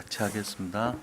같이 하겠습니다.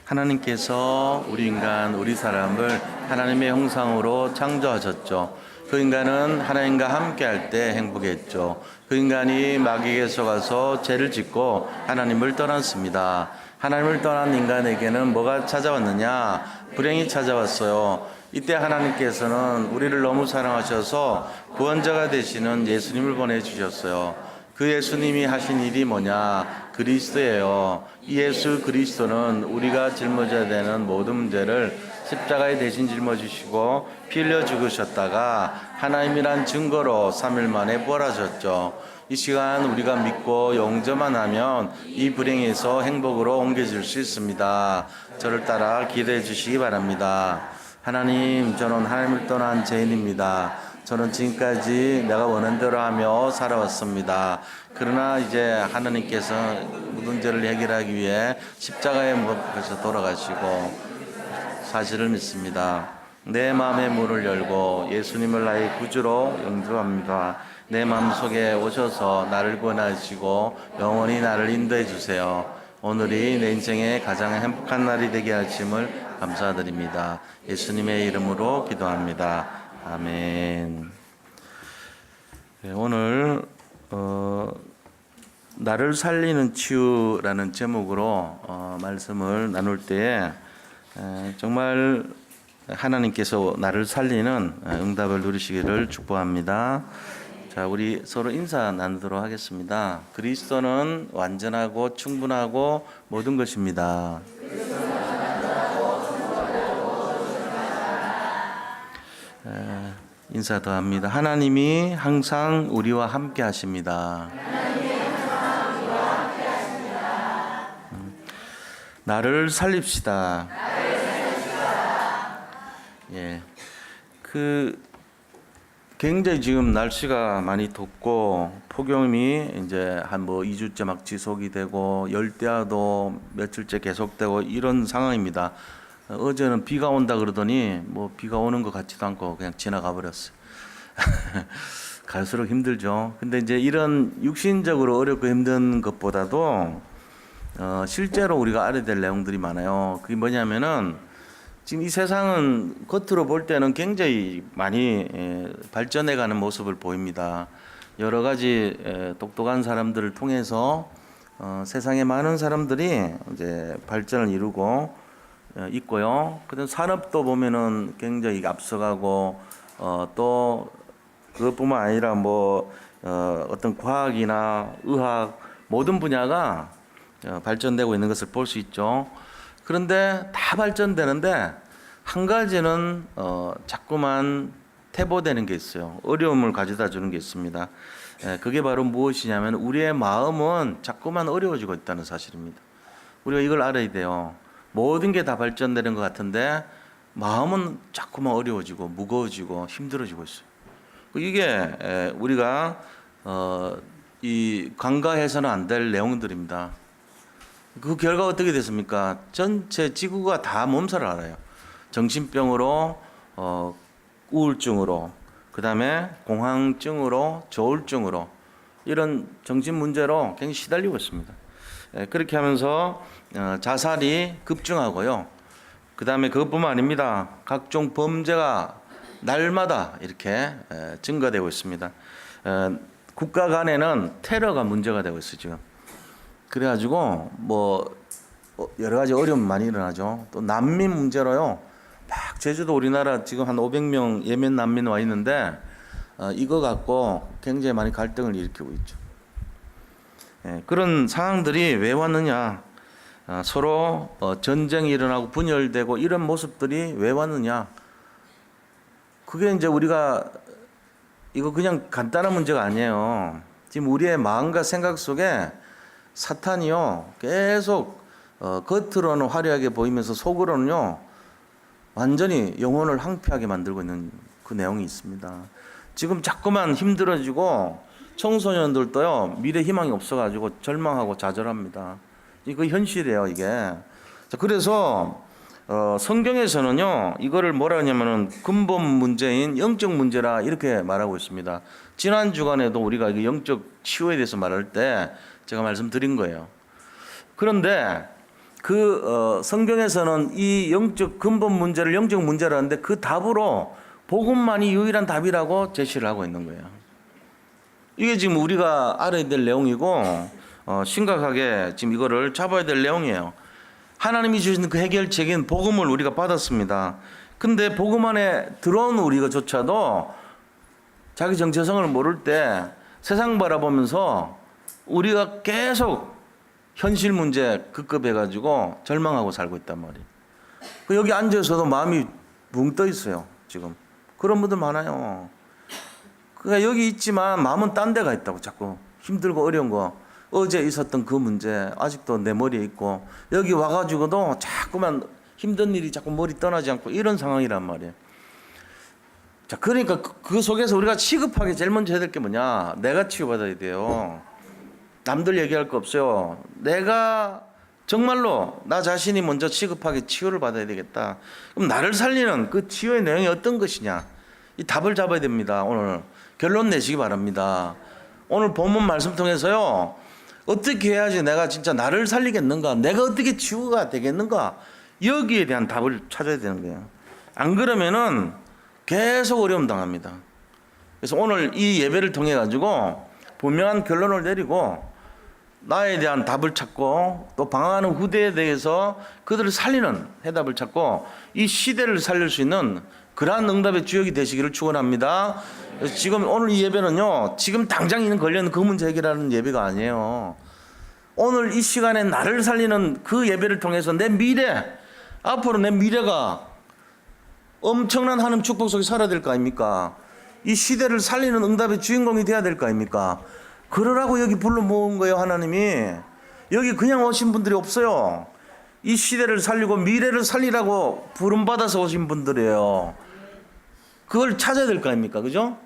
하나님께서 우리 인간, 우리 사람을 하나님의 형상으로 창조하셨죠. 그 인간은 하나님과 함께 할 때 행복했죠. 그 인간이 마귀에게 속아서 죄를 짓고 하나님을 떠났습니다. 하나님을 떠난 인간에게는 뭐가 찾아왔느냐? 불행이 찾아왔어요. 이때 하나님께서는 우리를 너무 사랑하셔서 구원자가 되시는 예수님을 보내주셨어요. 그 예수님이 하신 일이 뭐냐? 그리스도예요. 이 예수 그리스도는 우리가 짊어져야 되는 모든 문제를 십자가에 대신 짊어지시고 피 흘려 죽으셨다가 하나님이란 증거로 3일 만에 부활하셨죠. 이 시간 우리가 믿고 용서만 하면 이 불행에서 행복으로 옮겨질 수 있습니다. 저를 따라 기도해 주시기 바랍니다. 하나님, 저는 하나님을 떠난 죄인입니다. 저는 지금까지 내가 원하는 대로 하며 살아왔습니다. 그러나 이제 하나님께서 모든 죄를 해결하기 위해 십자가에 못 돌아가시고 사실을 믿습니다. 내 마음의 문을 열고 예수님을 나의 구주로 영접합니다. 내 마음속에 오셔서 나를 구원하시고 영원히 나를 인도해 주세요. 오늘이 내 인생의 가장 행복한 날이 되게 하심을 감사드립니다. 예수님의 이름으로 기도합니다. 아멘. 네, 오늘 나를 살리는 치유라는 제목으로 말씀을 나눌 때에 정말 하나님께서 나를 살리는 응답을 누리시기를 축복합니다. 자, 우리 서로 인사 나누도록 하겠습니다. 그리스도는 완전하고 충분하고 모든 것입니다. 인사 더 합니다. 하나님이 항상 우리와 함께 하십니다. 나를 살립시다. 예. 굉장히 지금 날씨가 많이 덥고 폭염이 이제 한 2주째 막 지속이 되고 열대야도 며칠째 계속되고 이런 상황입니다. 어제는 비가 온다 그러더니 비가 오는 것 같지도 않고 그냥 지나가 버렸어요. 갈수록 힘들죠. 근데 이제 이런 육신적으로 어렵고 힘든 것보다도 실제로 우리가 알아야 될 내용들이 많아요. 그게 뭐냐면은 지금 이 세상은 겉으로 볼 때는 굉장히 많이 발전해가는 모습을 보입니다. 여러 가지 똑똑한 사람들을 통해서 세상에 많은 사람들이 이제 발전을 이루고 있고요. 그다음 산업도 보면은 굉장히 앞서가고 또 그것뿐만 아니라 어떤 과학이나 의학 모든 분야가 발전되고 있는 것을 볼 수 있죠. 그런데 다 발전되는데 한 가지는 자꾸만 퇴보되는 게 있어요. 어려움을 가져다 주는 게 있습니다. 그게 바로 무엇이냐면 우리의 마음은 자꾸만 어려워지고 있다는 사실입니다. 우리가 이걸 알아야 돼요. 모든 게 다 발전되는 것 같은데 마음은 자꾸만 어려워지고 무거워지고 힘들어지고 있어요. 이게 우리가 이 간과해서는 안 될 내용들입니다. 그 결과 어떻게 됐습니까? 전체 지구가 다 몸살을 앓아요. 정신병으로, 우울증으로, 그 다음에 공황증으로, 조울증으로 이런 정신 문제로 굉장히 시달리고 있습니다. 그렇게 하면서 자살이 급증하고요. 그 다음에 그것뿐만 아닙니다. 각종 범죄가 날마다 이렇게 증가되고 있습니다. 국가 간에는 테러가 문제가 되고 있어요, 지금. 그래가지고 여러 가지 어려움이 많이 일어나죠. 또 난민 문제로요. 막 제주도 우리나라 지금 한 500명 예멘 난민 와 있는데 이거 갖고 굉장히 많이 갈등을 일으키고 있죠. 그런 상황들이 왜 왔느냐? 서로 전쟁이 일어나고 분열되고 이런 모습들이 왜 왔느냐? 그게 이제 우리가 이거 그냥 간단한 문제가 아니에요. 지금 우리의 마음과 생각 속에 사탄이요 계속 겉으로는 화려하게 보이면서 속으로는요 완전히 영혼을 황폐하게 만들고 있는 그 내용이 있습니다. 지금 자꾸만 힘들어지고 청소년들도요 미래 희망이 없어가지고 절망하고 좌절합니다. 이거 현실이에요 이게. 자, 그래서 성경에서는요 이거를 뭐라 하냐면은 근본 문제인 영적 문제라 이렇게 말하고 있습니다. 지난 주간에도 우리가 영적 치유에 대해서 말할 때 제가 말씀드린 거예요. 그런데 성경에서는 이 영적 근본 문제를 영적 문제를 하는데 그 답으로 복음만이 유일한 답이라고 제시를 하고 있는 거예요. 이게 지금 우리가 알아야 될 내용이고 심각하게 지금 이거를 잡아야 될 내용이에요. 하나님이 주신 그 해결책인 복음을 우리가 받았습니다. 근데 복음 안에 들어온 우리가조차도 자기 정체성을 모를 때 세상 바라보면서 우리가 계속 현실 문제 급급해가지고 절망하고 살고 있단 말이에요. 여기 앉아서도 마음이 붕 떠 있어요. 지금 그런 분들 많아요. 그러니까 여기 있지만 마음은 딴 데가 있다고. 자꾸 힘들고 어려운 거, 어제 있었던 그 문제 아직도 내 머리에 있고, 여기 와가지고도 자꾸만 힘든 일이 자꾸 머리 떠나지 않고 이런 상황이란 말이에요. 자, 그러니까 그 속에서 우리가 시급하게 제일 먼저 해야 될 게 뭐냐? 내가 치유받아야 돼요. 남들 얘기할 거 없어요. 내가 정말로 나 자신이 먼저 시급하게 치유를 받아야 되겠다. 그럼 나를 살리는 그 치유의 내용이 어떤 것이냐? 이 답을 잡아야 됩니다. 오늘 결론 내시기 바랍니다. 오늘 본문 말씀 통해서요, 어떻게 해야지 내가 진짜 나를 살리겠는가? 내가 어떻게 치유가 되겠는가? 여기에 대한 답을 찾아야 되는 거예요. 안 그러면은 계속 어려움 당합니다. 그래서 오늘 이 예배를 통해 가지고 분명한 결론을 내리고 나에 대한 답을 찾고 또 방황하는 후대에 대해서 그들을 살리는 해답을 찾고 이 시대를 살릴 수 있는 그러한 응답의 주역이 되시기를 축원합니다. 지금 오늘 이 예배는요, 지금 당장 있는 걸려있는 그 문제 해결하는 예배가 아니에요. 오늘 이 시간에 나를 살리는 그 예배를 통해서 내 미래, 앞으로 내 미래가 엄청난 하나님 축복 속에 살아야 될 거 아닙니까? 이 시대를 살리는 응답의 주인공이 돼야 될 거 아닙니까? 그러라고 여기 불러 모은 거예요. 하나님이 여기 그냥 오신 분들이 없어요. 이 시대를 살리고 미래를 살리라고 부름받아서 오신 분들이에요. 그걸 찾아야 될 거 아닙니까? 그죠?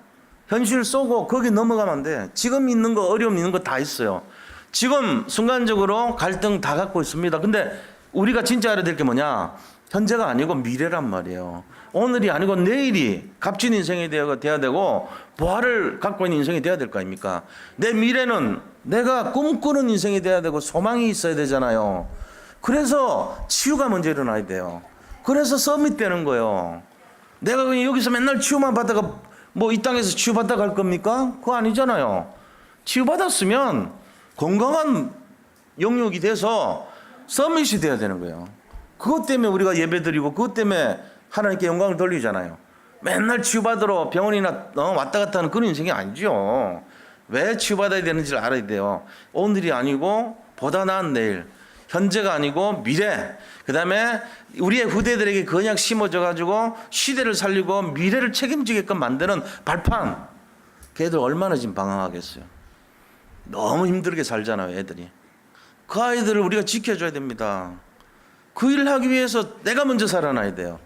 현실 쏘고 거기 넘어가면 안 돼. 지금 있는 거, 어려움 있는 거 다 있어요. 지금 순간적으로 갈등 다 갖고 있습니다. 근데 우리가 진짜 알아야 될 게 뭐냐? 현재가 아니고 미래란 말이에요. 오늘이 아니고 내일이 값진 인생이 돼야 되고 부활을 갖고 있는 인생이 돼야 될 거 아닙니까? 내 미래는 내가 꿈꾸는 인생이 돼야 되고 소망이 있어야 되잖아요. 그래서 치유가 먼저 일어나야 돼요. 그래서 서밋 되는 거예요. 내가 그냥 여기서 맨날 치유만 받다가 뭐 이 땅에서 치유받다 갈 겁니까? 그거 아니잖아요. 치유받았으면 건강한 영역이 돼서 서밋이 돼야 되는 거예요. 그것 때문에 우리가 예배드리고 그것 때문에 하나님께 영광을 돌리잖아요. 맨날 치유받으러 병원이나 왔다 갔다 하는 그런 인생이 아니죠. 왜 치유받아야 되는지를 알아야 돼요. 오늘이 아니고 보다 나은 내일, 현재가 아니고 미래, 그 다음에 우리의 후대들에게 그냥 심어져 가지고 시대를 살리고 미래를 책임지게끔 만드는 발판. 걔들 얼마나 지금 방황하겠어요. 너무 힘들게 살잖아요, 애들이. 그 아이들을 우리가 지켜줘야 됩니다. 그 일을 하기 위해서 내가 먼저 살아나야 돼요.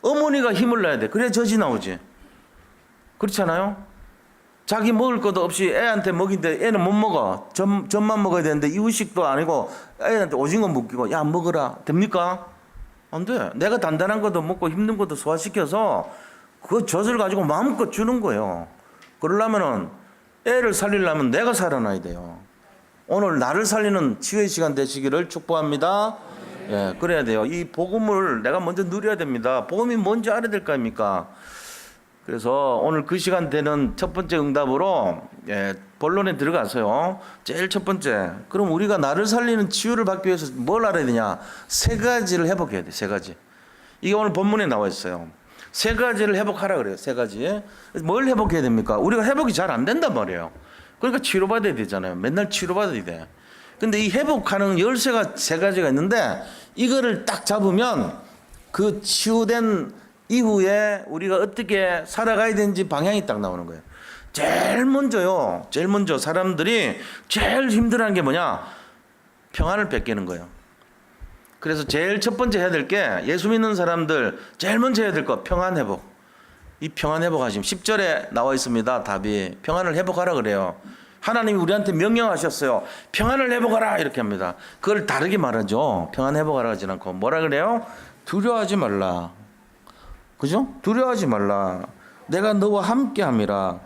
어머니가 힘을 내야 돼. 그래야 젖이 나오지. 그렇잖아요? 자기 먹을 것도 없이 애한테 먹인데 애는 못 먹어. 젖만 먹어야 되는데 이유식도 아니고 애한테 오징어 먹이고 야 먹어라. 됩니까? 안 돼. 내가 단단한 것도 먹고 힘든 것도 소화시켜서 그 젖을 가지고 마음껏 주는 거예요. 그러려면은 애를 살리려면 내가 살아나야 돼요. 오늘 나를 살리는 치유의 시간 되시기를 축복합니다. 예, 그래야 돼요. 이 복음을 내가 먼저 누려야 됩니다. 복음이 뭔지 알아야 될 거 아닙니까? 그래서 오늘 그 시간 되는 첫 번째 응답으로 본론에 들어가서요. 제일 첫 번째, 그럼 우리가 나를 살리는 치유를 받기 위해서 뭘 알아야 되냐? 세 가지를 회복해야 돼. 세 가지. 이게 오늘 본문에 나와 있어요. 세 가지를 회복하라 그래요. 세 가지. 뭘 회복해야 됩니까? 우리가 회복이 잘 안 된단 말이에요. 그러니까 치료받아야 되잖아요. 맨날 치료받아야 돼. 근데 이 회복하는 열쇠가 세 가지가 있는데 이거를 딱 잡으면 그 치유된 이후에 우리가 어떻게 살아가야 되는지 방향이 딱 나오는 거예요. 제일 먼저 사람들이 제일 힘들어하는 게 뭐냐? 평안을 뺏기는 거예요. 그래서 제일 첫 번째 해야 될 게 예수 믿는 사람들 제일 먼저 해야 될 거 평안 회복. 이 평안 회복하시면 10절에 나와 있습니다. 답이 평안을 회복하라 그래요. 하나님이 우리한테 명령하셨어요. 평안을 회복하라 이렇게 합니다. 그걸 다르게 말하죠. 평안 회복하라 하지 않고 뭐라 그래요? 두려워하지 말라. 그죠? 두려워하지 말라. 내가 너와 함께 함이라.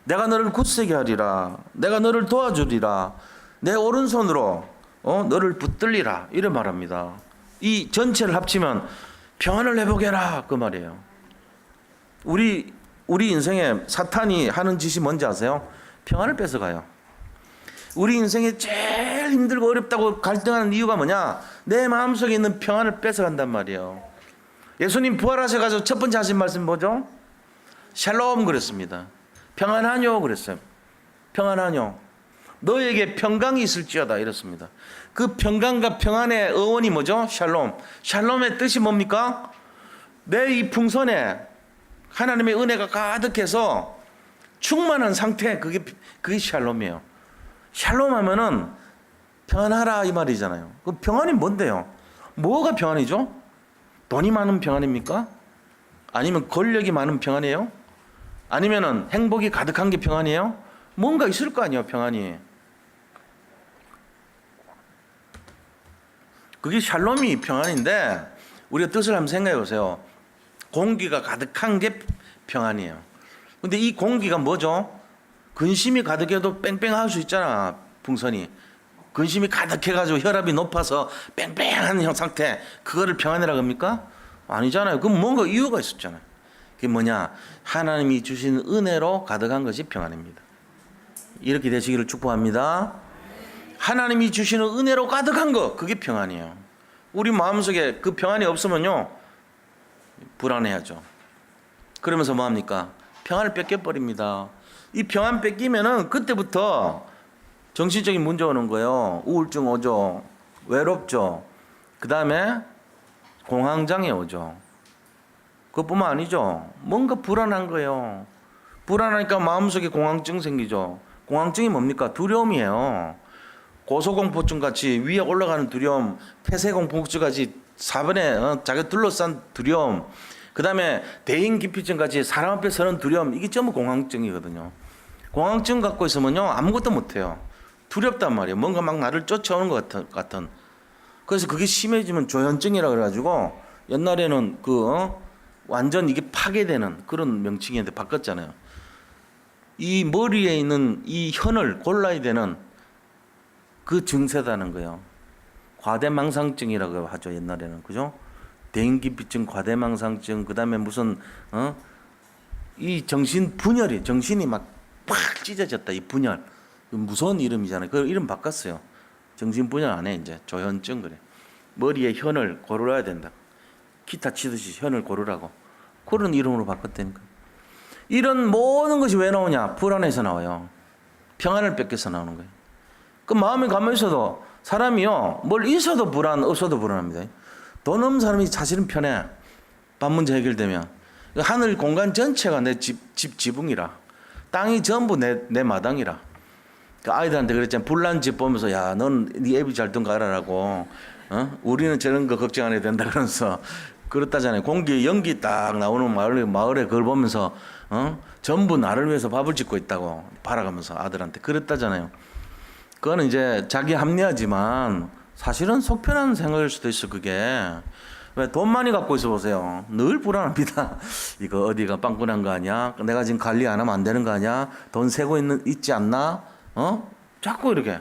내가 너를 굳세게 하리라. 내가 너를 도와주리라. 내 오른손으로 너를 붙들리라 이래 말합니다. 이 전체를 합치면 평안을 회복해라 그 말이에요. 우리 인생에 사탄이 하는 짓이 뭔지 아세요? 평안을 뺏어가요. 우리 인생에 제일 힘들고 어렵다고 갈등하는 이유가 뭐냐? 내 마음속에 있는 평안을 뺏어간단 말이에요. 예수님 부활하셔가지고 첫 번째 하신 말씀 뭐죠? 샬롬 그랬습니다. 평안하뇨 그랬어요. 평안하뇨. 너에게 평강이 있을지어다 이랬습니다. 그 평강과 평안의 어원이 뭐죠? 샬롬. 샬롬의 뜻이 뭡니까? 내 이 풍선에 하나님의 은혜가 가득해서 충만한 상태, 그게 샬롬이에요. 샬롬 하면은 평안하라 이 말이잖아요. 그 평안이 뭔데요? 뭐가 평안이죠? 돈이 많은 평안입니까? 아니면 권력이 많은 평안이에요? 아니면은 행복이 가득한 게 평안이에요? 뭔가 있을 거 아니에요, 평안이. 그게 샬롬이 평안인데 우리가 뜻을 한번 생각해 보세요. 공기가 가득한 게 평안이에요. 근데 이 공기가 뭐죠? 근심이 가득해도 뺑뺑할 수 있잖아, 풍선이. 근심이 가득해가지고 혈압이 높아서 뺑뺑한 상태, 그거를 평안이라고 합니까? 아니잖아요. 그건 뭔가 이유가 있었잖아요. 그게 뭐냐? 하나님이 주신 은혜로 가득한 것이 평안입니다. 이렇게 되시기를 축복합니다. 하나님이 주시는 은혜로 가득한 것, 그게 평안이에요. 우리 마음속에 그 평안이 없으면요, 불안해하죠. 그러면서 뭐합니까? 평안을 뺏겨버립니다. 이 평안 뺏기면은 그때부터 정신적인 문제 오는 거예요. 우울증 오죠. 외롭죠. 그 다음에 공황장애 오죠. 그것뿐만 아니죠. 뭔가 불안한 거예요. 불안하니까 마음속에 공황증 생기죠. 공황증이 뭡니까? 두려움이에요. 고소공포증 같이 위에 올라가는 두려움, 폐쇄공포증 같이 사번에 자기 둘러싼 두려움, 그 다음에 대인기피증 같이 사람 앞에 서는 두려움, 이게 전부 공황증이거든요. 공황증 갖고 있으면요, 아무것도 못해요. 두렵단 말이에요. 뭔가 막 나를 쫓아오는 것 같은. 그래서 그게 심해지면 조현증이라 그래가지고 옛날에는 완전 이게 파괴되는 그런 명칭인데 바꿨잖아요. 이 머리에 있는 이 현을 골라야 되는 그 증세다는 거예요. 과대망상증이라고 하죠, 옛날에는. 그죠? 대인기피증, 과대망상증, 그 다음에 무슨, 이 정신 분열이, 정신이 막 팍 찢어졌다, 이 분열. 무서운 이름이잖아요. 그 이름 바꿨어요. 정신 분열 안 해, 이제. 조현증 그래. 머리에 현을 고르야 된다. 기타 치듯이 현을 고르라고. 그런 이름으로 바꿨다니까. 이런 모든 것이 왜 나오냐? 불안해서 나와요. 평안을 뺏겨서 나오는 거예요. 그 마음이 가만히 있어도 사람이요, 뭘 있어도 불안, 없어도 불안합니다. 돈 없는 사람이 사실은 편해. 밥 문제 해결되면. 하늘 공간 전체가 내 지붕이라. 땅이 전부 내 마당이라. 그 아이들한테 그랬잖아요. 불난 집 보면서, 야, 넌 네 애비 잘 둔 거 알아라고. 우리는 저런 거 걱정 안 해도 된다 그러면서 그렇다잖아요. 공기, 연기 딱 나오는 마을에 그걸 보면서, 전부 나를 위해서 밥을 짓고 있다고 바라가면서 아들한테 그랬다잖아요. 그거는 이제 자기 합리화지만 사실은 속편한 생각일 수도 있어, 그게. 왜 돈 많이 갖고 있어 보세요. 늘 불안합니다. 이거 어디가 빵꾸난 거 아니야? 내가 지금 관리 안 하면 안 되는 거 아니야? 돈 세고 있지 않나? 자꾸 이렇게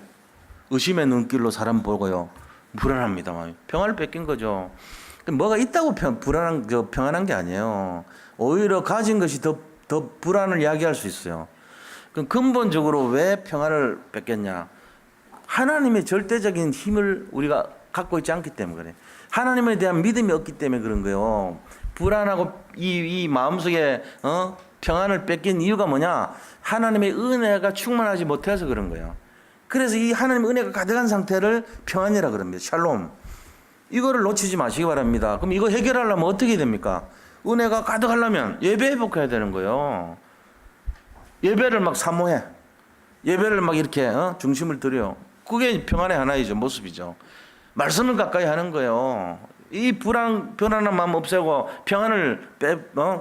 의심의 눈길로 사람 보고요. 불안합니다. 평안을 뺏긴 거죠. 뭐가 있다고 평안한 게 아니에요. 오히려 가진 것이 더 불안을 야기할 수 있어요. 그럼 근본적으로 왜 평안을 뺏겼냐? 하나님의 절대적인 힘을 우리가 갖고 있지 않기 때문에 그래. 하나님에 대한 믿음이 없기 때문에 그런 거예요. 불안하고 이 마음속에 평안을 뺏긴 이유가 뭐냐? 하나님의 은혜가 충만하지 못해서 그런 거예요. 그래서 이 하나님의 은혜가 가득한 상태를 평안이라 그럽니다. 샬롬. 이거를 놓치지 마시기 바랍니다. 그럼 이거 해결하려면 어떻게 됩니까? 은혜가 가득하려면 예배 회복해야 되는 거예요. 예배를 막 사모해. 예배를 막 이렇게 중심을 들여요. 그게 평안의 하나이죠. 모습이죠. 말씀을 가까이 하는 거예요. 이 불안한 마음 없애고 평안을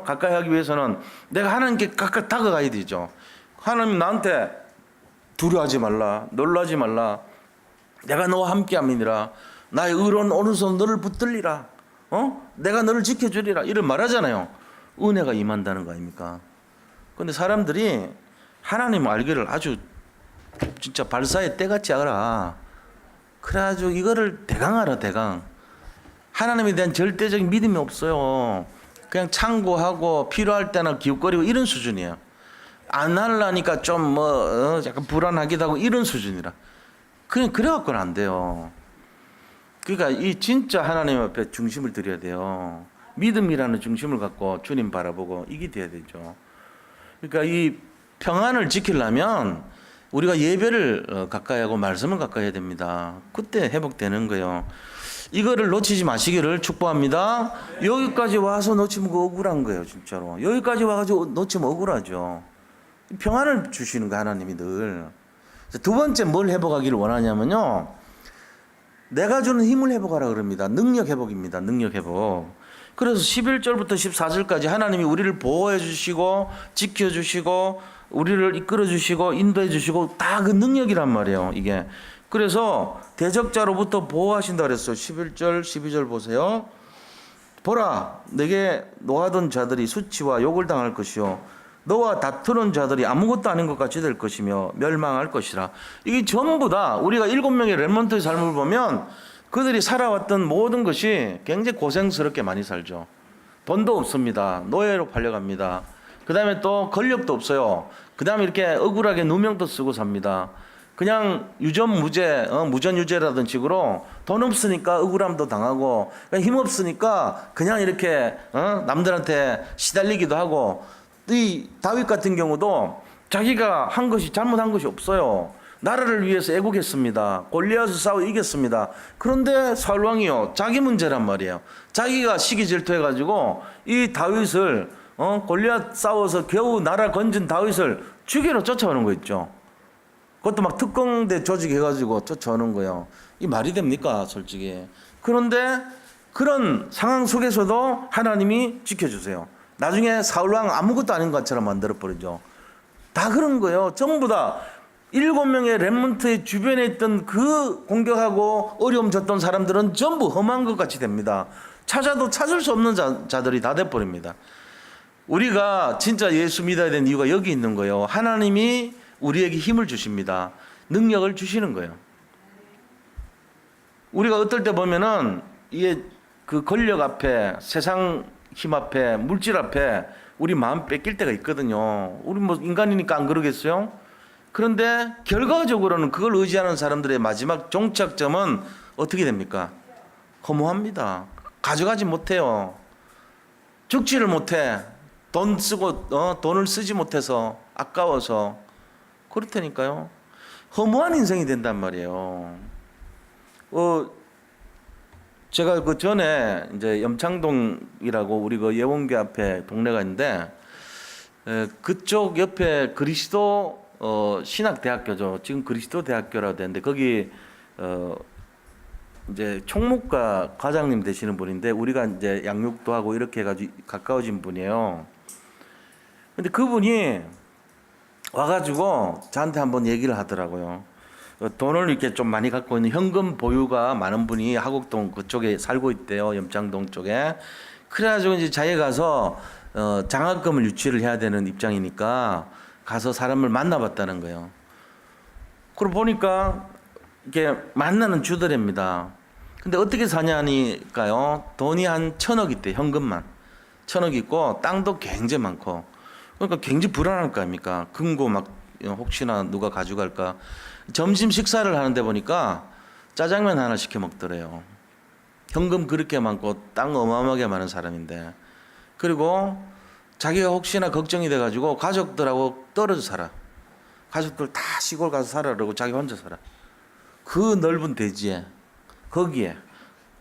가까이 하기 위해서는 내가 하나님께 가까이 다가가야 되죠. 하나님 나한테 두려워하지 말라, 놀라지 말라. 내가 너와 함께함이니라. 나의 의로운 오른손 너를 붙들리라. 내가 너를 지켜주리라. 이를 말하잖아요. 은혜가 임한다는 거 아닙니까? 그런데 사람들이 하나님 알기를 아주 진짜 발사의 때같이 알아. 그래가지고 이거를 대강하라 대강. 하나님에 대한 절대적인 믿음이 없어요. 그냥 참고하고 필요할 때나 기웃거리고 이런 수준이에요. 안 하려니까 좀 뭐 약간 불안하기도 하고 이런 수준이라. 그냥 그래갖고는 안 돼요. 그러니까 이 진짜 하나님 앞에 중심을 드려야 돼요. 믿음이라는 중심을 갖고 주님 바라보고 이게 돼야 되죠. 그러니까 이 평안을 지키려면 우리가 예배를 가까이 하고 말씀을 가까이 해야 됩니다. 그때 회복되는 거예요. 이거를 놓치지 마시기를 축복합니다. 여기까지 와서 놓치면 억울한 거예요, 진짜로. 여기까지 와가지고 놓치면 억울하죠. 평안을 주시는 거 하나님이 늘. 두 번째 뭘 회복하기를 원하냐면요. 내가 주는 힘을 회복하라 그럽니다. 능력 회복입니다. 능력 회복. 그래서 11절부터 14절까지 하나님이 우리를 보호해 주시고 지켜 주시고 우리를 이끌어 주시고 인도해 주시고 다 그 능력이란 말이에요. 이게. 그래서 대적자로부터 보호하신다 그랬어요. 11절 12절 보세요. 보라 내게 노하던 자들이 수치와 욕을 당할 것이요 너와 다투는 자들이 아무것도 아닌 것 같이 될 것이며 멸망할 것이라. 이게 전부 다 우리가 7명의 렘넌트의 삶을 보면 그들이 살아왔던 모든 것이 굉장히 고생스럽게 많이 살죠. 돈도 없습니다. 노예로 팔려갑니다. 그 다음에 또 권력도 없어요. 그 다음에 이렇게 억울하게 누명도 쓰고 삽니다. 그냥 유전무죄, 무전유죄라든 식으로 돈 없으니까 억울함도 당하고 힘 없으니까 그냥 이렇게 남들한테 시달리기도 하고. 이 다윗 같은 경우도 자기가 한 것이 잘못한 것이 없어요. 나라를 위해서 애국했습니다. 골리앗을 싸워 이겼습니다. 그런데 사울 왕이요 자기 문제란 말이에요. 자기가 시기 질투해가지고 이 다윗을 골리앗 싸워서 겨우 나라 건진 다윗을 죽이러 쫓아오는 거 있죠. 그것도 막 특공대 조직해가지고 쫓아오는 거예요. 이 말이 됩니까, 솔직히? 그런데 그런 상황 속에서도 하나님이 지켜주세요. 나중에 사울왕 아무것도 아닌 것처럼 만들어버리죠. 다 그런 거예요. 전부 다 7명의 렘넌트의 주변에 있던 그 공격하고 어려움 줬던 사람들은 전부 험한 것 같이 됩니다. 찾아도 찾을 수 없는 자들이 다 돼버립니다. 우리가 진짜 예수 믿어야 되는 이유가 여기 있는 거예요. 하나님이 우리에게 힘을 주십니다. 능력을 주시는 거예요. 우리가 어떨 때 보면은 이게 그 권력 앞에 세상 힘 앞에 물질 앞에 우리 마음 뺏길 때가 있거든요. 우리 뭐 인간이니까 안 그러겠어요? 그런데 결과적으로는 그걸 의지하는 사람들의 마지막 종착점은 어떻게 됩니까? 허무합니다. 가져가지 못해요. 죽지를 못해. 돈을 쓰지 못해서 아까워서 그렇다니까요. 허무한 인생이 된단 말이에요. 제가 그 전에 이제 염창동이라고 우리 그 예원교 앞에 동네가 있는데 그쪽 옆에 그리스도 신학대학교죠. 지금 그리스도 대학교라고 되는데 거기 이제 총무과 과장님 되시는 분인데 우리가 이제 양육도 하고 이렇게 해가지고 가까워진 분이에요. 근데 그분이 와가지고 저한테 한번 얘기를 하더라고요. 돈을 이렇게 좀 많이 갖고 있는 현금 보유가 많은 분이 하곡동 그쪽에 살고 있대요. 염창동 쪽에. 그래가지고 이제 자기가 가서 장학금을 유치를 해야 되는 입장이니까 가서 사람을 만나봤다는 거예요. 그러고 보니까 이렇게 만나는 주더랍니다. 근데 어떻게 사냐니까요. 돈이 한 1,000억 있대. 현금만 1,000억 있고 땅도 굉장히 많고. 그러니까 굉장히 불안할 거 아닙니까? 금고 막 혹시나 누가 가져갈까. 점심 식사를 하는데 보니까 짜장면 하나 시켜 먹더래요. 현금 그렇게 많고 땅 어마어마하게 많은 사람인데. 그리고 자기가 혹시나 걱정이 돼가지고 가족들하고 떨어져 살아. 가족들 다 시골 가서 살아 그러고 자기 혼자 살아. 그 넓은 대지에 거기에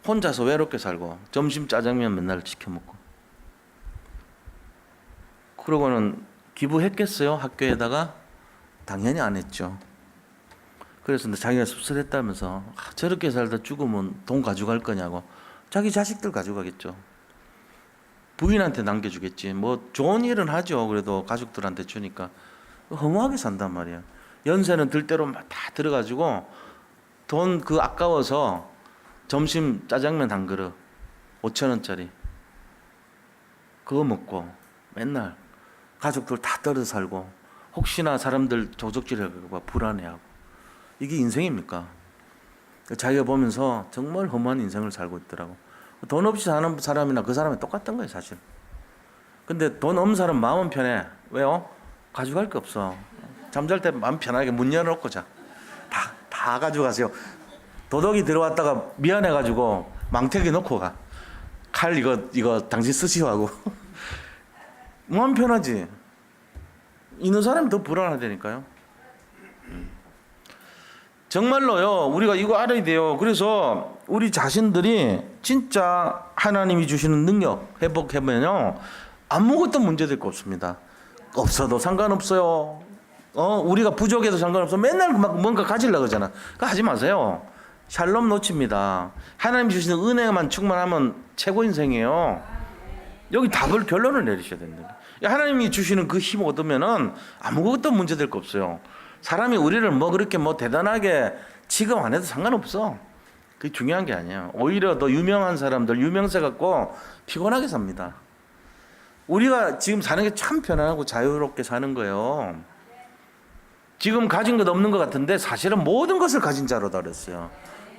혼자서 외롭게 살고 점심 짜장면 맨날 시켜 먹고. 그러고는 기부했겠어요? 학교에다가? 당연히 안 했죠. 그래서 자기가 씁쓸했다면서 저렇게 살다 죽으면 돈 가져갈 거냐고. 자기 자식들 가져가겠죠. 부인한테 남겨주겠지. 뭐 좋은 일은 하죠. 그래도 가족들한테 주니까. 허무하게 산단 말이야. 연세는 들 대로 다 들어가지고 돈 그 아까워서 점심 짜장면 한 그릇 5,000원짜리 그거 먹고 맨날 가족들 다 떨어져 살고 혹시나 사람들 도적질할까 봐 불안해하고. 이게 인생입니까? 자기가 보면서 정말 허무한 인생을 살고 있더라고. 돈 없이 사는 사람이나 그 사람이 똑같은 거예요, 사실. 근데 돈 없는 사람 마음은 편해. 왜요? 가져갈 게 없어. 잠잘 때 마음 편하게 문 열어놓고 자. 다 가져가세요. 도둑이 들어왔다가 미안해가지고 망태기 놓고 가. 칼 이거 당신 쓰시오 하고. 마음 편하지. 있는 사람이 더 불안하다니까요. 정말로요, 우리가 이거 알아야 돼요. 그래서 우리 자신들이 진짜 하나님이 주시는 능력 회복해보면요, 아무것도 문제될 거 없습니다. 없어도 상관없어요. 우리가 부족해도 상관없어. 맨날 막 뭔가 가지려고 그러잖아. 그거 하지 마세요. 샬롬 놓칩니다. 하나님 주시는 은혜만 충만하면 최고 인생이에요. 여기 답을 결론을 내리셔야 된다. 하나님이 주시는 그 힘을 얻으면은 아무것도 문제될 거 없어요. 사람이 우리를 뭐 그렇게 뭐 대단하게 취급 안 해도 상관없어. 그게 중요한 게 아니에요. 오히려 더 유명한 사람들 유명세 갖고 피곤하게 삽니다. 우리가 지금 사는 게 참 편안하고 자유롭게 사는 거예요. 지금 가진 것 없는 것 같은데 사실은 모든 것을 가진 자로다 그랬어요.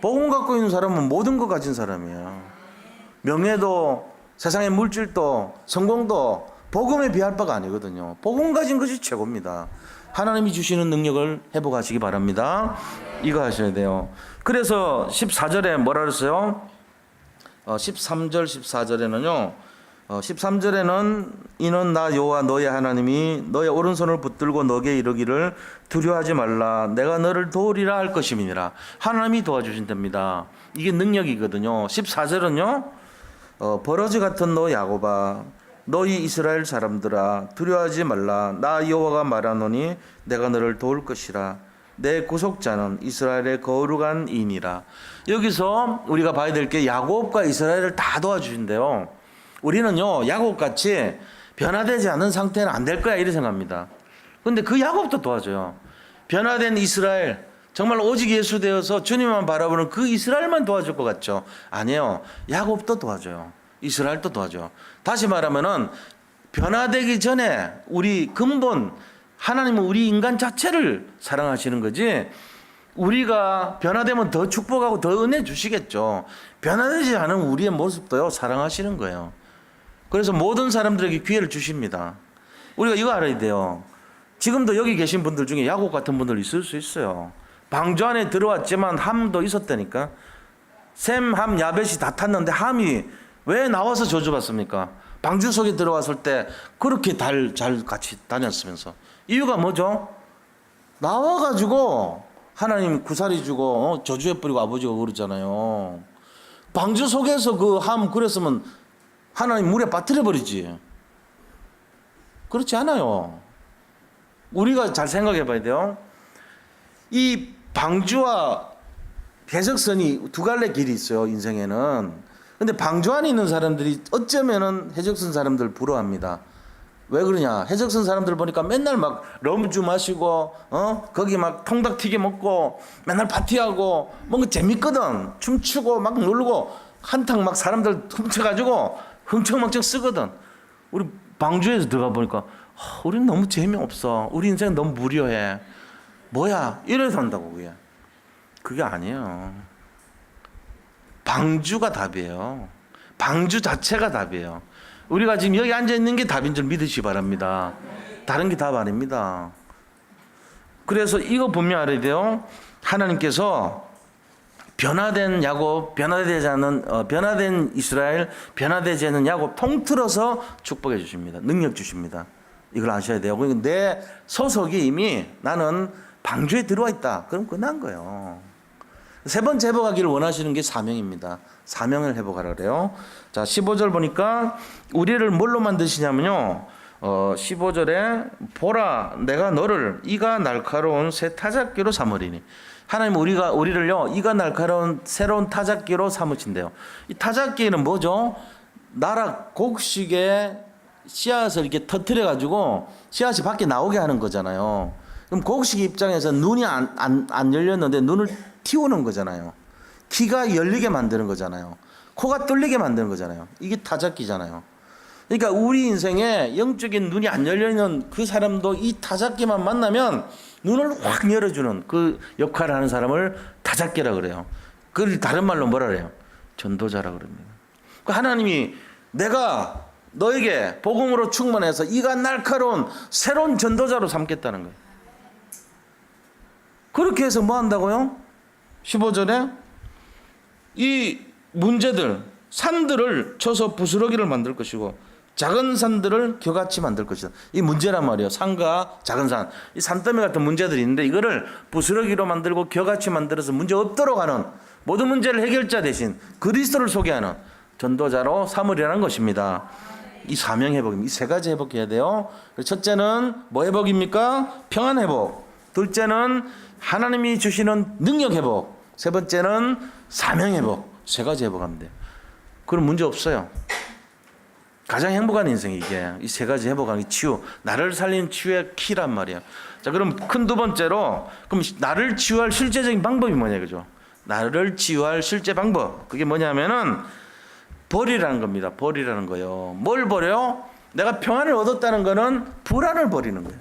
복음 갖고 있는 사람은 모든 거 가진 사람이에요. 명예도, 세상의 물질도, 성공도 복음에 비할 바가 아니거든요. 복음 가진 것이 최고입니다. 하나님이 주시는 능력을 회복하시기 바랍니다. 이거 하셔야 돼요. 그래서 14절에 뭐라 그랬어요? 13절 14절에는요. 13절에는 이는 나 여호와 너의 하나님이 너의 오른손을 붙들고 너에게 이르기를 두려워하지 말라 내가 너를 도우리라 할 것임이니라. 하나님이 도와주신답니다. 이게 능력이거든요. 14절은요. 버러지 같은 너 야곱아 너희 이스라엘 사람들아 두려워하지 말라 나 여호와가 말하노니 내가 너를 도울 것이라 내 구속자는 이스라엘의 거룩한 이니라. 여기서 우리가 봐야 될 게 야곱과 이스라엘을 다 도와주신대요. 우리는요 야곱같이 변화되지 않은 상태는 안 될 거야 이렇게 생각합니다. 그런데 그 야곱도 도와줘요. 변화된 이스라엘 정말 오직 예수 되어서 주님만 바라보는 그 이스라엘만 도와줄 것 같죠? 아니에요. 야곱도 도와줘요. 이스라엘도 도와줘요. 다시 말하면은 변화되기 전에 우리 근본 하나님은 우리 인간 자체를 사랑하시는 거지 우리가 변화되면 더 축복하고 더 은혜 주시겠죠. 변화되지 않은 우리의 모습도요 사랑하시는 거예요. 그래서 모든 사람들에게 기회를 주십니다. 우리가 이거 알아야 돼요. 지금도 여기 계신 분들 중에 야곱 같은 분들 있을 수 있어요. 방주 안에 들어왔지만 함도 있었다니까. 셈, 함, 야벳이 다 탔는데 함이 왜 나와서 저주받습니까? 방주 속에 들어왔을 때 그렇게 잘 같이 다녔으면서. 이유가 뭐죠? 나와가지고 하나님 구사리 주고 저주해 뿌리고 아버지가 그러잖아요. 방주 속에서 그 함 그랬으면 하나님 물에 빠뜨려 버리지. 그렇지 않아요. 우리가 잘 생각해 봐야 돼요. 이 방주와 해적선이 두 갈래 길이 있어요, 인생에는. 근데 방주 안에 있는 사람들이 어쩌면은 해적선 사람들 부러워합니다. 왜 그러냐? 해적선 사람들 보니까 맨날 막 럼주 마시고, 거기 막 통닭 튀겨 먹고, 맨날 파티하고, 뭔가 재밌거든. 춤추고 막 놀고, 한탕 막 사람들 훔쳐가지고, 흥청망청 쓰거든. 우리 방주에서 들어가 보니까, 우리는 너무 재미없어. 우리 인생 너무 무료해. 뭐야? 이래서 한다고, 그게. 그게 아니에요. 방주가 답이에요. 방주 자체가 답이에요. 우리가 지금 여기 앉아 있는 게 답인 줄 믿으시기 바랍니다. 다른 게 답 아닙니다. 그래서 이거 분명 알아야 돼요. 하나님께서 변화된 야곱, 변화된 이스라엘, 변화되지 않은 야곱 통틀어서 축복해 주십니다. 능력 주십니다. 이걸 아셔야 돼요. 그러니까 내 소속이 이미 나는 방주에 들어와 있다. 그럼 끝난 거예요. 세 번째 회복하기를 원하시는 게 사명입니다. 사명을 회복하라 그래요. 자, 15절 보니까 우리를 뭘로 만드시냐면요. 15절에 보라 내가 너를 이가 날카로운 새 타작기로 삼으리니. 하나님 우리를요 이가 날카로운 새로운 타작기로 삼으신대요. 이 타작기는 뭐죠? 나락 곡식에 씨앗을 이렇게 터뜨려 가지고 씨앗이 밖에 나오게 하는 거잖아요. 그럼 곡식 입장에서 눈이 안 열렸는데 눈을 틔우는 거잖아요. 귀가 열리게 만드는 거잖아요. 코가 뚫리게 만드는 거잖아요. 이게 타작기잖아요. 그러니까 우리 인생에 영적인 눈이 안 열려있는 그 사람도 이 타작기만 만나면 눈을 확 열어주는 그 역할을 하는 사람을 타작기라 그래요. 그걸 다른 말로 뭐라 그래요? 전도자라 그럽니다. 그 하나님이 내가 너에게 복음으로 충만해서 이가 날카로운 새로운 전도자로 삼겠다는 거예요. 그렇게 해서 뭐 한다고요? 15절에 이 문제들, 산들을 쳐서 부스러기를 만들 것이고 작은 산들을 겨같이 만들 것이다. 이 문제란 말이에요. 산과 작은 산. 이 산더미 같은 문제들이 있는데 이거를 부스러기로 만들고 겨같이 만들어서 문제 없도록 하는 모든 문제를 해결자 대신 그리스도를 소개하는 전도자로 삼으려는 것입니다. 이 사명 회복입니다. 이 세 가지 회복해야 돼요. 첫째는 뭐 회복입니까? 평안 회복. 둘째는 하나님이 주시는 능력 회복. 세 번째는 사명 회복. 세 가지 회복하면 돼요. 그럼 문제 없어요. 가장 행복한 인생이 이게 이 세 가지 회복하는 게 치유, 나를 살리는 치유의 키란 말이에요. 자, 그럼 큰 두 번째로 그럼 나를 치유할 실제적인 방법이 뭐냐 그죠? 나를 치유할 실제 방법 그게 뭐냐면은 버리라는 겁니다. 버리라는 거예요. 뭘 버려요? 내가 평안을 얻었다는 거는 불안을 버리는 거예요.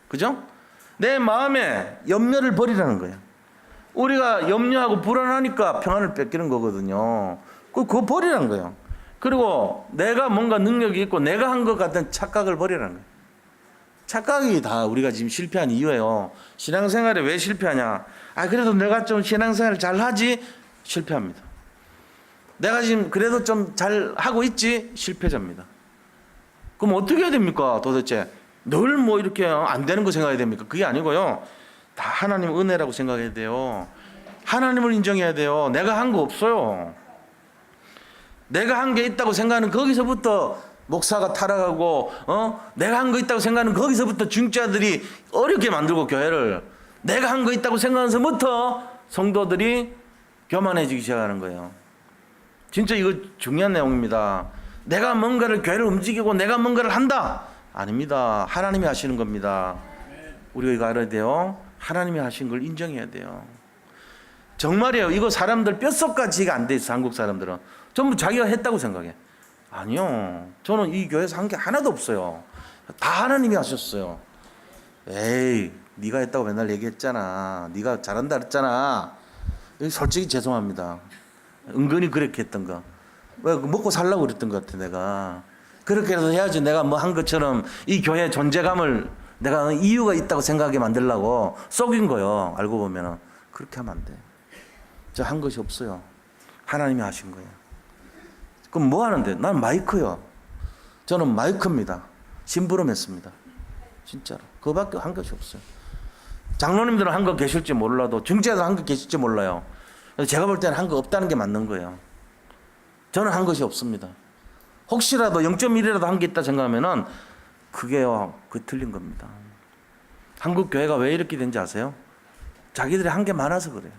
그죠? 내 마음에 염려를 버리라는 거예요. 우리가 염려하고 불안하니까 평안을 뺏기는 거거든요. 그거 버리라는 거예요. 그리고 내가 뭔가 능력이 있고 내가 한 것 같은 착각을 버리라는 거예요. 착각이 다 우리가 지금 실패한 이유예요. 신앙생활에 왜 실패하냐? 그래도 내가 좀 신앙생활을 잘 하지? 실패합니다. 내가 지금 그래도 좀 잘 하고 있지? 실패자입니다. 그럼 어떻게 해야 됩니까? 도대체 늘 뭐 이렇게 안 되는 거 생각해야 됩니까? 그게 아니고요. 다 하나님 은혜라고 생각해야 돼요. 하나님을 인정해야 돼요. 내가 한 거 없어요. 내가 한 게 있다고 생각하는 거기서부터 목사가 타락하고 내가 한 거 있다고 생각하는 거기서부터 중자들이 어렵게 만들고 교회를 내가 한 거 있다고 생각하면서부터 성도들이 교만해지기 시작하는 거예요. 진짜 이거 중요한 내용입니다. 내가 뭔가를 교회를 움직이고 내가 뭔가를 한다. 아닙니다. 하나님이 하시는 겁니다. 우리가 이거 알아야 돼요. 하나님이 하신 걸 인정해야 돼요. 정말이에요. 이거 사람들 뼛속까지 이해가 안 돼 있어. 한국 사람들은 전부 자기가 했다고 생각해. 아니요. 저는 이 교회에서 한 게 하나도 없어요. 다 하나님이 하셨어요. 에이, 네가 했다고 맨날 얘기했잖아. 네가 잘한다 그랬잖아. 솔직히 죄송합니다. 은근히 그렇게 했던 거. 왜 먹고 살라고 그랬던 것 같아 내가. 그렇게라도 해야지 내가 뭐 한 것처럼 이 교회의 존재감을 내가 이유가 있다고 생각하게 만들려고 속인 거예요. 알고 보면은. 그렇게 하면 안 돼. 저 한 것이 없어요. 하나님이 하신 거예요. 그럼 뭐 하는데? 난 마이크요. 저는 마이크입니다. 심부름했습니다. 진짜로. 그거밖에 한 것이 없어요. 장로님들은 한 거 계실지 몰라도 중재자들 한 거 계실지 몰라요. 제가 볼 때는 한 거 없다는 게 맞는 거예요. 저는 한 것이 없습니다. 혹시라도 0.1이라도 한 게 있다 생각하면은 그게요, 그 틀린 겁니다. 한국 교회가 왜 이렇게 된지 아세요? 자기들이 한 게 많아서 그래요.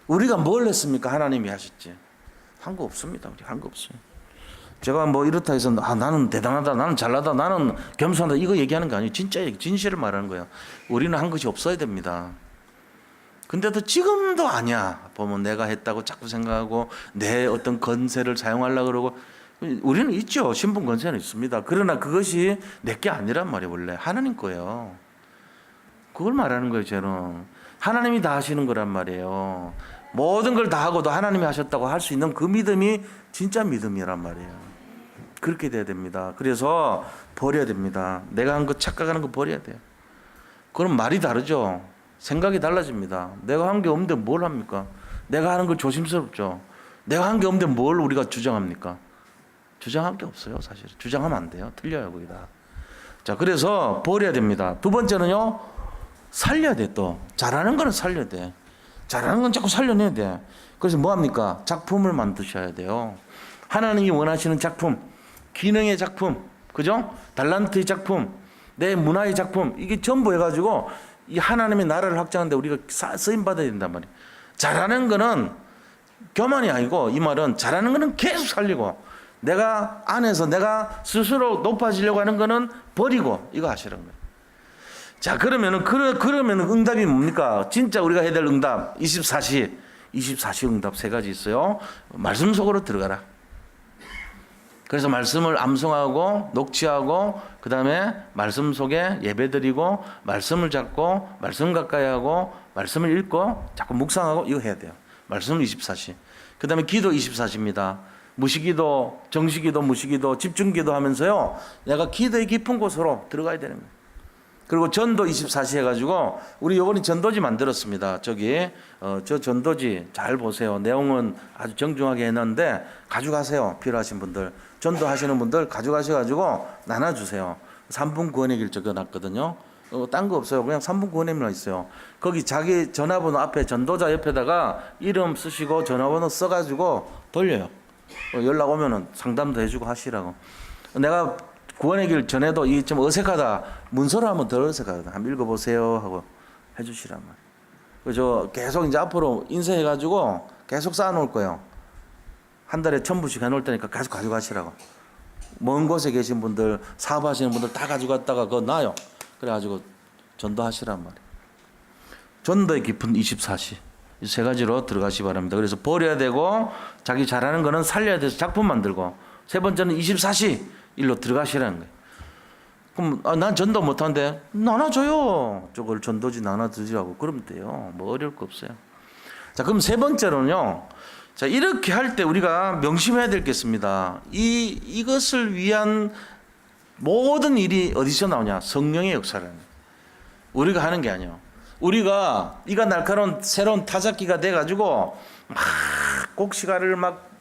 우리가 뭘 했습니까? 하나님이 하셨지. 한 거 없습니다. 우리 한 거 없어요. 제가 뭐 이렇다 해서 나는 대단하다, 나는 잘나다, 나는 겸손하다 이거 얘기하는 거 아니에요. 진짜 진실을 말하는 거예요. 우리는 한 것이 없어야 됩니다. 근데도 지금도 아니야. 보면 내가 했다고 자꾸 생각하고 내 어떤 건세를 사용하려고 그러고 우리는 있죠. 신분 건세는 있습니다. 그러나 그것이 내게 아니란 말이에요. 원래 하나님 거예요. 그걸 말하는 거예요. 저는 하나님이 다 하시는 거란 말이에요. 모든 걸 다 하고도 하나님이 하셨다고 할 수 있는 그 믿음이 진짜 믿음이란 말이에요. 그렇게 돼야 됩니다. 그래서 버려야 됩니다. 내가 한 거 착각하는 거 버려야 돼요. 그럼 말이 다르죠. 생각이 달라집니다. 내가 한 게 없는데 뭘 합니까? 내가 하는 거 조심스럽죠. 내가 한 게 없는데 뭘 우리가 주장합니까? 주장할 게 없어요. 사실 주장하면 안 돼요. 틀려요. 거기다. 자, 그래서 버려야 됩니다. 두 번째는요, 살려야 돼. 또 잘하는 거는 살려야 돼. 잘하는 건 자꾸 살려내야 돼. 그래서 뭐 합니까? 작품을 만드셔야 돼요. 하나님이 원하시는 작품, 기능의 작품, 그죠? 달란트의 작품, 내 문화의 작품, 이게 전부 해가지고 이 하나님의 나라를 확장하는데 우리가 쓰임 받아야 된단 말이에요. 잘하는 거는 교만이 아니고, 이 말은 잘하는 거는 계속 살리고, 내가 안에서 내가 스스로 높아지려고 하는 거는 버리고, 이거 하시는 거예요. 자, 그러면은 응답이 뭡니까? 진짜 우리가 해야 될 응답 24시 응답 세 가지 있어요. 말씀 속으로 들어가라. 그래서 말씀을 암송하고 녹취하고 그 다음에 말씀 속에 예배드리고 말씀을 잡고 말씀 가까이 하고 말씀을 읽고 자꾸 묵상하고 이거 해야 돼요. 말씀 24시. 그 다음에 기도 24시입니다. 무시기도, 정시기도, 무시기도, 집중기도 하면서요. 내가 기도의 깊은 곳으로 들어가야 되는 거예요. 그리고 전도 24시 해가지고 우리 요번에 전도지 만들었습니다. 저기 저 전도지 잘 보세요. 내용은 아주 정중하게 해놨는데 가져가세요. 필요하신 분들. 전도하시는 분들 가져가셔가지고 나눠주세요. 3분 구원의 길 적어놨거든요. 딴 거 없어요. 그냥 3분 구원의만 있어요. 거기 자기 전화번호 앞에 전도자 옆에다가 이름 쓰시고 전화번호 써가지고 돌려요. 연락 오면은 상담도 해주고 하시라고. 내가 구원의 길 전에도 이 좀 어색하다. 문서로 하면 덜 어색하다. 한번 읽어보세요 하고 해주시란 말이에요. 그저 계속 이제 앞으로 인쇄해가지고 계속 쌓아놓을 거예요. 한 달에 1,000부씩 해놓을 테니까 계속 가져가시라고. 먼 곳에 계신 분들, 사업하시는 분들 다 가져갔다가 그거 놔요. 그래가지고 전도하시란 말이에요. 전도의 깊은 24시. 이 세 가지로 들어가시 바랍니다. 그래서 버려야 되고 자기 잘하는 거는 살려야 돼서 작품 만들고 세 번째는 24시 일로 들어가시라는 거예요. 그럼 난 전도 못하는데 나눠줘요. 저걸 전도지 나눠드리라고 그러면 돼요. 뭐 어려울 거 없어요. 자, 그럼 세 번째로는요. 자, 이렇게 할 때 우리가 명심해야 될 게 있습니다. 이것을 위한 모든 일이 어디서 나오냐? 성령의 역사라는 거예요. 우리가 하는 게 아니에요. 우리가 이가 날카로운 새로운 타작기가 돼가지고 막 곡시가를 막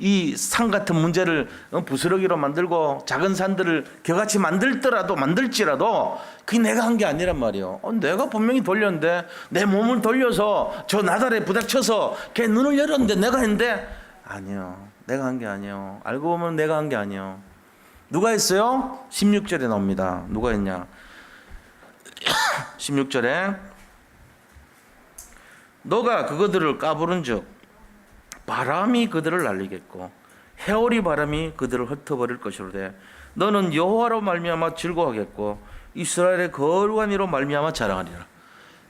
이 산 같은 문제를 부스러기로 만들고 작은 산들을 겨같이 만들지라도 그게 내가 한 게 아니란 말이에요. 내가 분명히 돌렸는데 내 몸을 돌려서 저 나달에 부닥쳐서 걔 눈을 열었는데 내가 했는데 아니요. 내가 한 게 아니에요. 알고 보면 내가 한 게 아니에요. 누가 했어요? 16절에 나옵니다. 누가 했냐? 16절에 너가 그거들을 까부른즉 바람이 그들을 날리겠고 해오리 바람이 그들을 흩어버릴 것이로되 너는 여호와로 말미암아 즐거워하겠고 이스라엘의 거룩한 이로 말미암아 자랑하리라.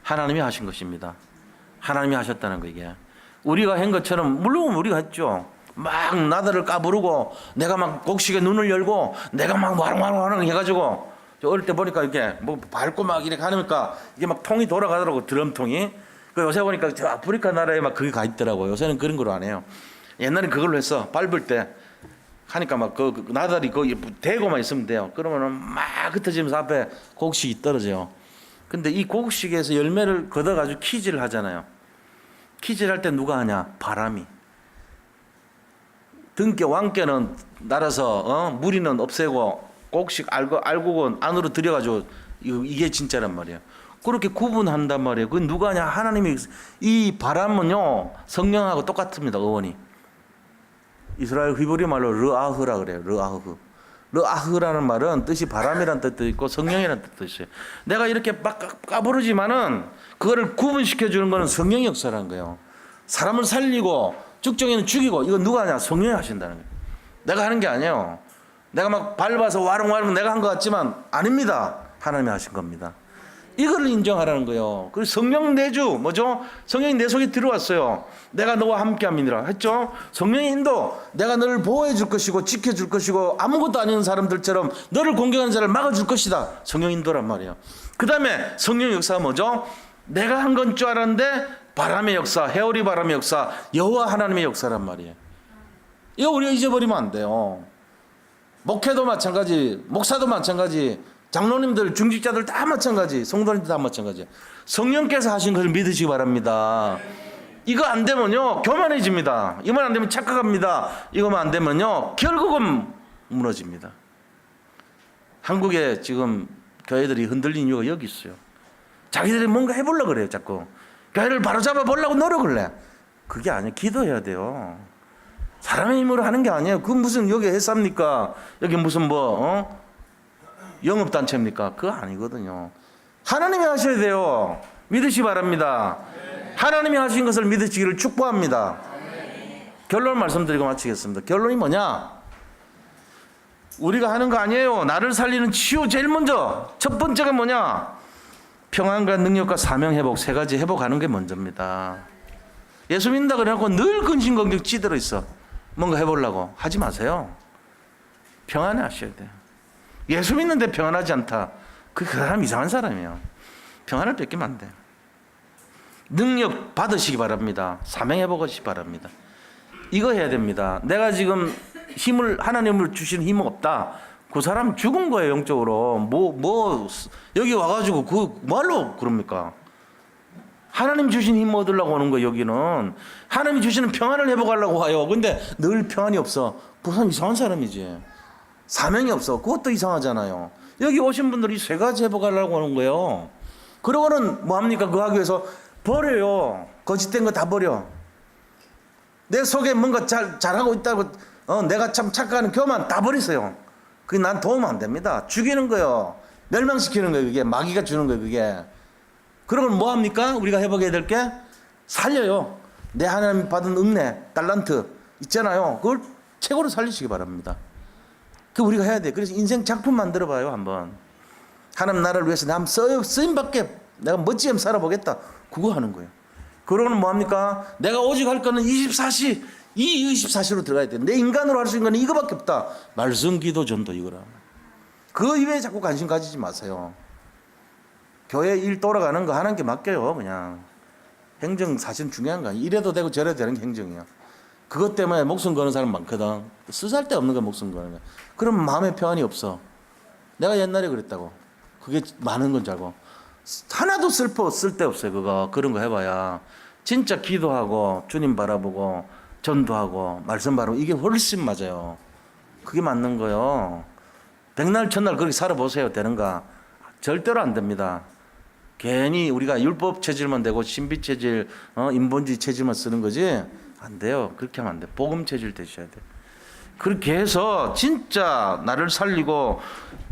하나님이 하신 것입니다. 하나님이 하셨다는 거. 이게 우리가 한 것처럼 물론 우리가 했죠. 막 나달을 까부르고 내가 막 곡식에 눈을 열고 내가 막 와랑와랑 해가지고 어릴 때 보니까 이렇게 뭐 밟고 막 이렇게 하니까 이게 막 통이 돌아가더라고. 드럼통이. 요새 보니까 저 아프리카 나라에 막 그게 가 있더라고요. 요새는 그런 걸 안 해요. 옛날엔 그걸로 했어. 밟을 때 하니까 막 그 나달이 거기 대고만 있으면 돼요. 그러면은 막 흩어지면서 앞에 곡식이 떨어져요. 근데 이 곡식에서 열매를 걷어가지고 키질을 하잖아요. 키질 할 때 누가 하냐? 바람이. 등께 왕께는 날아서 무리는 없애고 곡식 알곡은 안으로 들여가지고 이게 진짜란 말이에요. 그렇게 구분한단 말이에요. 그건 누가 하냐? 하나님이. 이 바람은요 성령하고 똑같습니다. 어원이. 이스라엘 히브리 말로 르아흐라 그래요. 르아흐. 르아흐라는 말은 뜻이 바람이라는 뜻도 있고 성령이라는 뜻도 있어요. 내가 이렇게 막 까부르지만은 그거를 구분시켜 주는 거는 성령의 역사라는 거예요. 사람을 살리고 죽정에는 죽이고 이거 누가 하냐? 성령이 하신다는 거예요. 내가 하는 게 아니에요. 내가 막 밟아서 와릉와릉 내가 한 것 같지만 아닙니다. 하나님이 하신 겁니다. 이거를 인정하라는 거예요. 그리고 성령 내주 뭐죠? 성령이 내 속에 들어왔어요. 내가 너와 함께함이니라 했죠. 성령의 인도. 내가 너를 보호해 줄 것이고 지켜줄 것이고 아무것도 아닌 사람들처럼 너를 공격하는 자를 막아줄 것이다. 성령 인도란 말이에요. 그 다음에 성령 역사가 뭐죠? 내가 한 건 줄 알았는데 바람의 역사, 해오리 바람의 역사, 여호와 하나님의 역사란 말이에요. 이거 우리가 잊어버리면 안 돼요. 목회도 마찬가지, 목사도 마찬가지, 장로님들, 중직자들 다 마찬가지, 성도님들 다 마찬가지. 성령께서 하신 것을 믿으시기 바랍니다. 이거 안 되면요 교만해집니다. 이만 안 되면 착각합니다. 이거만 안 되면요 결국은 무너집니다. 한국에 지금 교회들이 흔들린 이유가 여기 있어요. 자기들이 뭔가 해보려고 그래요. 자꾸 교회를 바로잡아 보려고 노력을 해. 그게 아니에요. 기도해야 돼요. 사람의 힘으로 하는 게 아니에요. 그 무슨 여기 회사입니까? 여기 무슨 영업단체입니까? 그거 아니거든요. 하나님이 하셔야 돼요. 믿으시기 바랍니다. 하나님이 하신 것을 믿으시기를 축복합니다. 결론 말씀드리고 마치겠습니다. 결론이 뭐냐? 우리가 하는 거 아니에요. 나를 살리는 치유 제일 먼저. 첫 번째가 뭐냐? 평안과 능력과 사명 회복, 세 가지 회복하는 게 먼저입니다. 예수 믿는다 그래놓고 늘 근심걱정 찌들어 있어. 뭔가 해보려고 하지 마세요. 평안해 하셔야 돼요. 예수 믿는데 평안하지 않다. 그 사람 이상한 사람이에요. 평안을 뺏기면 안 돼요. 능력 받으시기 바랍니다. 사명해 보시기 바랍니다. 이거 해야 됩니다. 내가 지금 하나님을 주신 힘은 없다. 그 사람 죽은 거예요, 영적으로. 여기 와가지고 그 뭐하러 그럽니까? 하나님 주신 힘 얻으려고 오는 거예요, 여기는. 하나님이 주시는 평안을 회복하려고 와요. 근데 늘 평안이 없어. 그 사람 이상한 사람이지. 사명이 없어. 그것도 이상하잖아요. 여기 오신 분들이 세 가지 회복하려고 오는 거예요. 그러고는 뭐합니까? 그 하기 위해서 버려요. 거짓된 거 다 버려. 내 속에 뭔가 잘하고 있다고, 내가 참 착각하는 교만 다 버리세요. 그게 난 도움 안 됩니다. 죽이는 거예요. 멸망시키는 거예요, 그게. 마귀가 주는 거예요, 그게. 그러면 뭐합니까? 우리가 회복해야 될 게? 살려요. 내 하나님 받은 은혜, 달란트 있잖아요. 그걸 최고로 살리시기 바랍니다. 그 우리가 해야 돼. 그래서 인생 작품 만들어 봐요, 한번. 하나님 나라를 위해서 남 쓰임밖에 내가 멋지게 살아보겠다. 그거 하는 거예요. 그러고는 뭐합니까? 내가 오직 할 거는 24시, 이 24시로 들어가야 돼. 내 인간으로 할 수 있는 건 이거밖에 없다. 말씀, 기도, 전도 이거라. 그 이외에 자꾸 관심 가지지 마세요. 교회 일 돌아가는 거 하나님께 맡겨요, 그냥. 행정 사실 중요한 거 아니에요. 이래도 되고 저래도 되는 게 행정이야. 그것 때문에 목숨 거는 사람 많거든. 쓰잘데없는 거 목숨 거는 거. 그럼 마음에 평안이 없어. 내가 옛날에 그랬다고. 그게 많은 건 줄 알고. 하나도 쓸데없어요, 그거. 그런 거 해봐야. 진짜 기도하고, 주님 바라보고, 전도하고, 말씀 바라보고, 이게 훨씬 맞아요. 그게 맞는 거요. 백날, 천날 그렇게 살아보세요. 되는가? 절대로 안 됩니다. 괜히 우리가 율법 체질만 되고, 신비 체질, 인본주의 체질만 쓰는 거지? 안 돼요. 그렇게 하면 안 돼. 복음 체질 되셔야 돼. 그렇게 해서 진짜 나를 살리고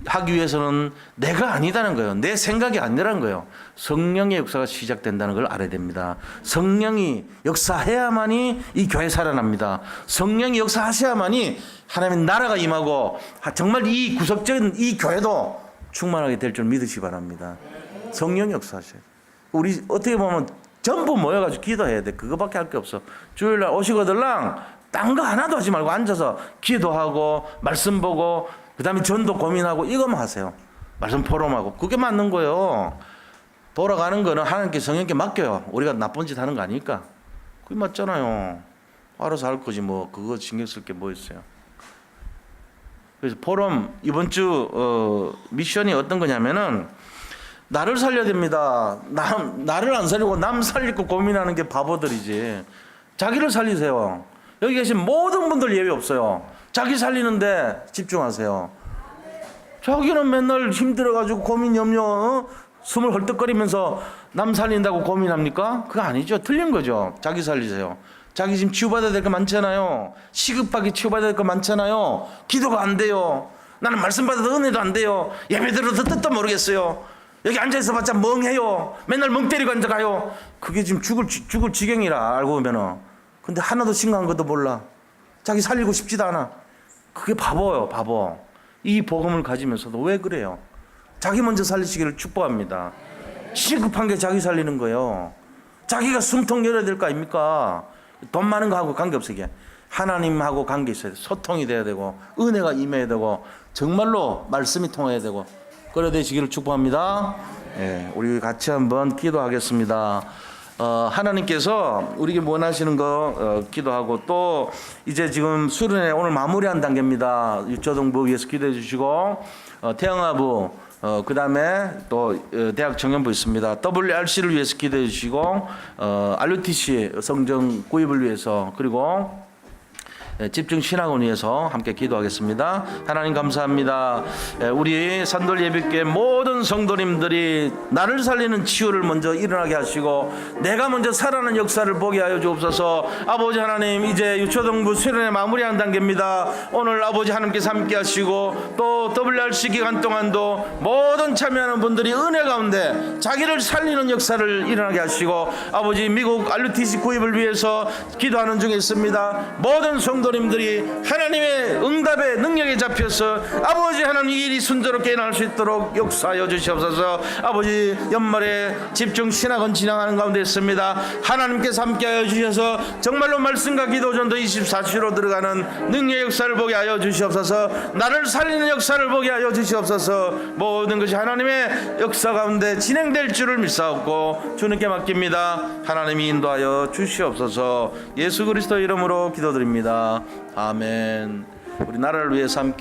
하기 위해서는 내가 아니다는 거예요. 내 생각이 아니라는 거예요. 성령의 역사가 시작된다는 걸 알아야 됩니다. 성령이 역사해야만이 이 교회 살아납니다. 성령이 역사하셔야만이 하나님의 나라가 임하고 정말 이 구석적인 이 교회도 충만하게 될 줄 믿으시기 바랍니다. 성령이 역사하셔요. 우리 어떻게 보면 전부 모여가지고 기도해야 돼. 그거밖에 할 게 없어. 주일날 오시거들랑 딴 거 하나도 하지 말고 앉아서 기도하고 말씀 보고 그다음에 전도 고민하고 이것만 하세요. 말씀 포럼하고 그게 맞는 거예요. 돌아가는 거는 하나님께 성령께 맡겨요. 우리가 나쁜 짓 하는 거 아니니까. 그게 맞잖아요. 알아서 할 거지 뭐 그거 신경 쓸 게 뭐 있어요. 그래서 포럼 이번 주 미션이 어떤 거냐면은 나를 살려야 됩니다. 나를 안 살리고 남 살릴 거 고민하는 게 바보들이지. 자기를 살리세요. 여기 계신 모든 분들 예외 없어요. 자기 살리는데 집중하세요. 자기는 맨날 힘들어가지고 고민 염려 숨을 헐떡거리면서 남 살린다고 고민합니까? 그거 아니죠. 틀린 거죠. 자기 살리세요. 자기 지금 치유받아야 될 거 많잖아요. 시급하게 치유받아야 될 거 많잖아요. 기도가 안 돼요. 나는 말씀 받아도 은혜도 안 돼요. 예배 들어도 뜻도 모르겠어요. 여기 앉아있어 봤자 멍해요. 맨날 멍 때리고 앉아가요. 그게 지금 죽을 지경이라 알고 보면은. 근데 하나도 심각한 것도 몰라. 자기 살리고 싶지도 않아. 그게 바보예요, 바보. 이 복음을 가지면서도 왜 그래요? 자기 먼저 살리시기를 축복합니다. 시급한 게 자기 살리는 거예요. 자기가 숨통 열어야 될 거 아닙니까? 돈 많은 거하고 관계없어 이게. 하나님하고 관계 있어야 돼. 소통이 돼야 되고 은혜가 임해야 되고 정말로 말씀이 통해야 되고 그래 되시기를 축복합니다. 예, 우리 같이 한번 기도하겠습니다. 하나님께서 우리에게 원하시는 거 기도하고 또 이제 지금 수련회 오늘 마무리한 단계입니다. 유초등부 위해서 기도해 주시고 태영아부 그 다음에 또 대학 청년부 있습니다. WRC를 위해서 기도해 주시고 RUTC 성정 구입을 위해서 그리고 집중 신학을 위해서 함께 기도하겠습니다. 하나님 감사합니다. 우리 산돌 예비교회 모든 성도님들이 나를 살리는 치유를 먼저 일어나게 하시고 내가 먼저 살아나는 역사를 보게 하여 주옵소서. 아버지 하나님 이제 유초등부 수련회 마무리하는 단계입니다. 오늘 아버지 하나님께서 함께 하시고 또 WRC 기간 동안도 모든 참여하는 분들이 은혜 가운데 자기를 살리는 역사를 일어나게 하시고 아버지 미국 RUTC 구입을 위해서 기도하는 중에 있습니다. 모든 성도 성도님들이 하나님의 응답의 능력에 잡혀서 아버지 하나님 이 일이 순조롭게 일어날 수 있도록 역사하여 주시옵소서. 아버지 연말에 집중 신학원 진행하는 가운데 있습니다. 하나님께서 함께하여 주셔서 정말로 말씀과 기도 전도 24시로 들어가는 능력의 역사를 보게 하여 주시옵소서. 나를 살리는 역사를 보게 하여 주시옵소서. 모든 것이 하나님의 역사 가운데 진행될 줄을 믿사옵고 주님께 맡깁니다. 하나님이 인도하여 주시옵소서. 예수 그리스도 이름으로 기도드립니다. 아멘. 우리 나라를 위해서 함께